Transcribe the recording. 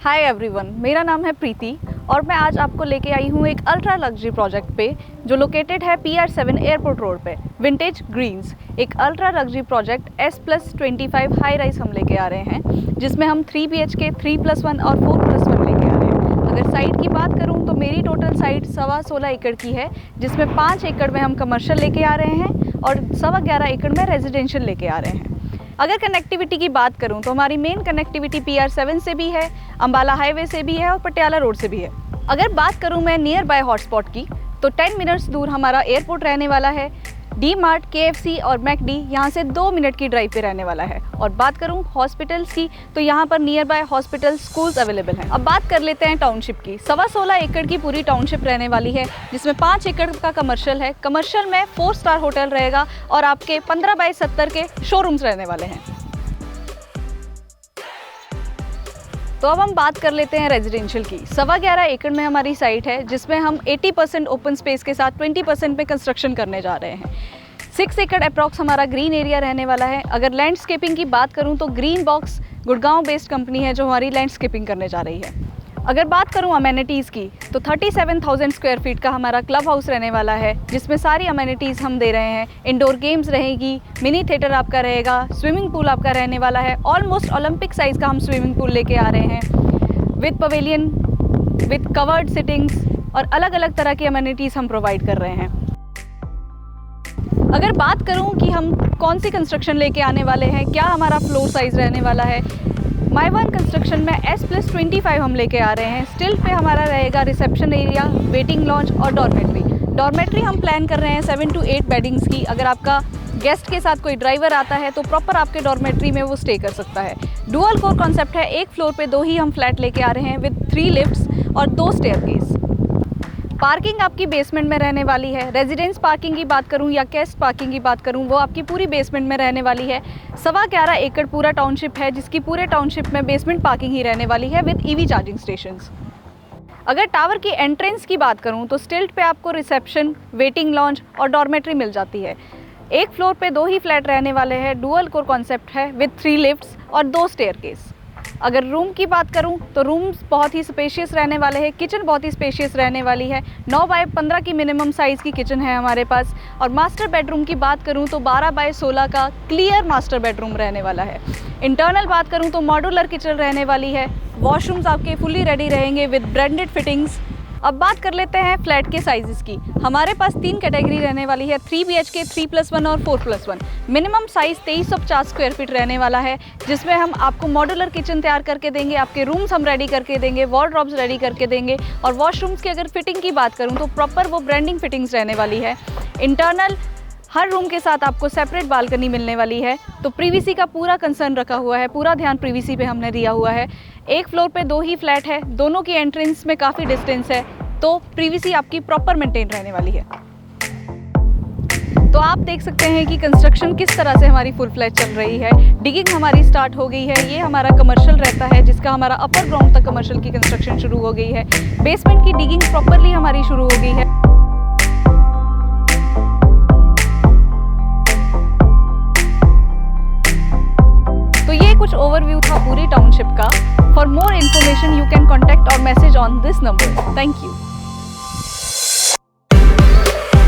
Hi everyone, मेरा नाम है प्रीति और मैं आज आपको लेके आई हूँ एक अल्ट्रा लग्जरी प्रोजेक्ट पे जो लोकेटेड है PR7 एयरपोर्ट रोड पे। विंटेज ग्रीन्स एक ultra luxury project S+25 high rise हम लेके आ रहे हैं, जिसमें हम 3 BHK 3+1 और 4+1 लेके आ रहे हैं। अगर साइट की बात करूँ तो मेरी टोटल साइट 16.5 एकड़ की है, जिसमें 5 एकड़ में हम कमर्शियल लेके आ रहे हैं और 11.25 एकड़ में रेजिडेंशियल लेके आ रहे हैं। अगर कनेक्टिविटी की बात करूं तो हमारी मेन कनेक्टिविटी PR7 से भी है, अंबाला हाईवे से भी है और पटियाला रोड से भी है। अगर बात करूं मैं नियर बाय हॉटस्पॉट की तो 10 मिनट्स दूर हमारा एयरपोर्ट रहने वाला है। D-Mart, KFC और मैकडी यहाँ से 2 मिनट की ड्राइव पे रहने वाला है। और बात करूँ हॉस्पिटल्स की तो यहाँ पर near by hospital schools available हैं। अब बात कर लेते हैं टाउनशिप की। 16.25 एकड़ की पूरी टाउनशिप रहने वाली है, जिसमें 5 एकड़ का कमर्शियल है। कमर्शियल में 4 स्टार होटल रहेगा और आपके 15/70 के शोरूम्स रहने वाले हैं। तो अब हम बात कर लेते हैं रेजिडेंशियल की। 11.25 एकड़ में हमारी साइट है, जिसमें हम 80% ओपन स्पेस के साथ 20% में कंस्ट्रक्शन करने जा रहे हैं। 6 एकड़ अप्रॉक्स हमारा ग्रीन एरिया रहने वाला है। अगर लैंडस्केपिंग की बात करूं तो green box Gurgaon based company है जो हमारी लैंडस्केपिंग करने जा रही है। अगर बात करूं अमेनिटीज़ की तो 37,000 स्क्वायर फीट का हमारा क्लब हाउस रहने वाला है, जिसमें सारी अमेनिटीज़ हम दे रहे हैं। इंडोर गेम्स रहेगी, मिनी थिएटर आपका रहेगा, स्विमिंग पूल आपका रहने वाला है। ऑलमोस्ट ओलंपिक साइज़ का हम स्विमिंग पूल लेके आ रहे हैं with pavilion, with covered sittings और अलग अलग तरह की अमेनिटीज़ हम प्रोवाइड कर रहे हैं। अगर बात करूं कि हम कौन सी कंस्ट्रक्शन लेके आने वाले हैं, क्या हमारा फ्लोर साइज़ रहने वाला है, माइवन कंस्ट्रक्शन में S+25 हम लेके आ रहे हैं। स्टिल पे हमारा रहेगा रिसेप्शन एरिया, वेटिंग लॉन्च और डॉर्मेट्री हम प्लान कर रहे हैं 7 to 8 बेडिंग्स की। अगर आपका गेस्ट के साथ कोई ड्राइवर आता है तो प्रॉपर आपके डॉर्मेट्री में वो स्टे कर सकता है। डुअल कोर कॉन्सेप्ट है, एक फ्लोर पे 2 ही हम फ्लैट लेके आ रहे हैं विद 3 लिफ्ट्स और 2 स्टेयरकेस। पार्किंग आपकी बेसमेंट में रहने वाली है। रेजिडेंस पार्किंग की बात करूं या गेस्ट पार्किंग की बात करूं, वो आपकी पूरी बेसमेंट में रहने वाली है। 11.25 एकड़ पूरा टाउनशिप है, जिसकी पूरे टाउनशिप में बेसमेंट पार्किंग ही रहने वाली है विद EV चार्जिंग स्टेशंस। अगर टावर की एंट्रेंस की बात करूं तो स्टिल्ट पे आपको रिसेप्शन, वेटिंग लॉन्च और डॉर्मेट्री मिल जाती है। एक फ्लोर पे 2 ही फ्लैट रहने वाले हैं। डुअल कोर कॉन्सेप्ट है विद 3 लिफ्ट्स और 2 स्टेयरकेस। अगर रूम की बात करूं तो रूम्स बहुत ही स्पेशियस रहने वाले हैं। किचन बहुत ही स्पेशियस रहने वाली है। 9/15 की मिनिमम साइज़ की किचन है हमारे पास। और मास्टर बेडरूम की बात करूं तो 12/16 का क्लियर मास्टर बेडरूम रहने वाला है। इंटरनल बात करूं तो मॉड्यूलर किचन रहने वाली है। वॉशरूम्स आपके फुली रेडी रहेंगे विद ब्रांडेड फिटिंग्स। अब बात कर लेते हैं फ्लैट के साइजेस की। हमारे पास 3 कैटेगरी रहने वाली है, 3 BHK 3+1 और 4+1। मिनिमम साइज़ 2350 स्क्वायर फीट रहने वाला है, जिसमें हम आपको मॉड्यूलर किचन तैयार करके देंगे, आपके रूम्स हम रेडी करके देंगे, वॉर्डरोब्स रेडी करके देंगे। और वॉशरूम्स की अगर फिटिंग की बात करूँ तो प्रॉपर वो ब्रांडिंग फिटिंग्स रहने वाली है। इंटरनल हर रूम के साथ आपको सेपरेट बालकनी मिलने वाली है। तो प्रीवीसी का पूरा कंसर्न रखा हुआ है, पूरा ध्यान प्रीवीसी पे हमने दिया हुआ है। एक फ्लोर पे 2 ही फ्लैट है, दोनों की एंट्रेंस में काफ़ी डिस्टेंस है, तो प्रीवीसी आपकी प्रॉपर मेंटेन रहने वाली है। तो आप देख सकते हैं कि कंस्ट्रक्शन किस तरह से हमारी फुल फ्लैश चल रही है। डिगिंग हमारी स्टार्ट हो गई है। ये हमारा कमर्शियल रहता है, जिसका हमारा अपर ग्राउंड तक कमर्शियल की कंस्ट्रक्शन शुरू हो गई है। बेसमेंट की डिगिंग प्रॉपरली हमारी शुरू हो गई है। तो ये कुछ ओवरव्यू था पूरी टाउनशिप का। For more information you can contact और message on this number. Thank you.